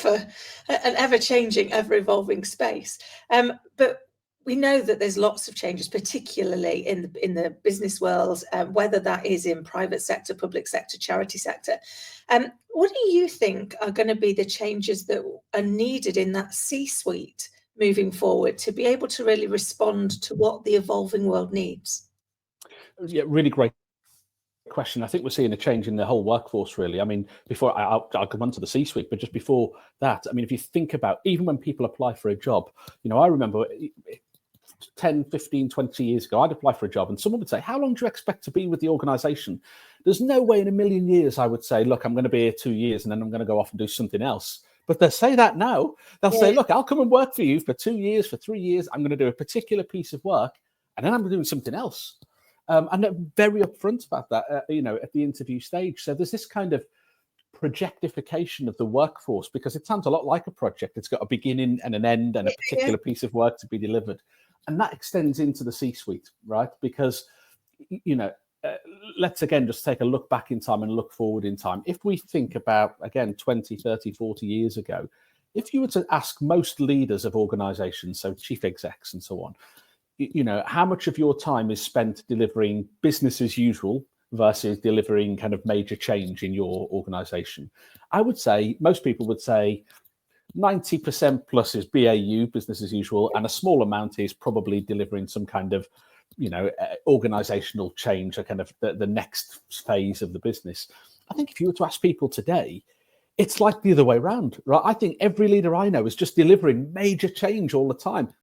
for an ever-changing, ever-evolving space. But we know that there's lots of changes, particularly in the business world, whether that is in private sector, public sector, charity sector. What do you think are going to be the changes that are needed in that C-suite moving forward to be able to really respond to what the evolving world needs? Yeah, really great question. I think we're seeing a change in the whole workforce, really. I mean, before I'll come on to the C-suite, but just before that, I mean, if you think about even when people apply for a job, I remember 10, 15, 20 years ago, I'd apply for a job and someone would say, how long do you expect to be with the organization? There's no way in a million years I would say, look, I'm going to be here 2 years and then I'm going to go off and do something else. But they'll say that now. They'll say, look, I'll come and work for you for 2 years, for 3 years. I'm going to do a particular piece of work and then I'm doing something else. And they're very upfront about that, at the interview stage. So there's this kind of projectification of the workforce because it sounds a lot like a project. It's got a beginning and an end and a particular piece of work to be delivered. And that extends into the C-suite, right? Because, let's again just take a look back in time and look forward in time. If we think about, again, 20, 30, 40 years ago, if you were to ask most leaders of organizations, so chief execs and so on, how much of your time is spent delivering business as usual versus delivering kind of major change in your organization? I would say most people would say 90% plus is BAU, business as usual, and a small amount is probably delivering some kind of, organizational change, or kind of the next phase of the business. I think if you were to ask people today, it's like the other way around, right? I think every leader I know is just delivering major change all the time.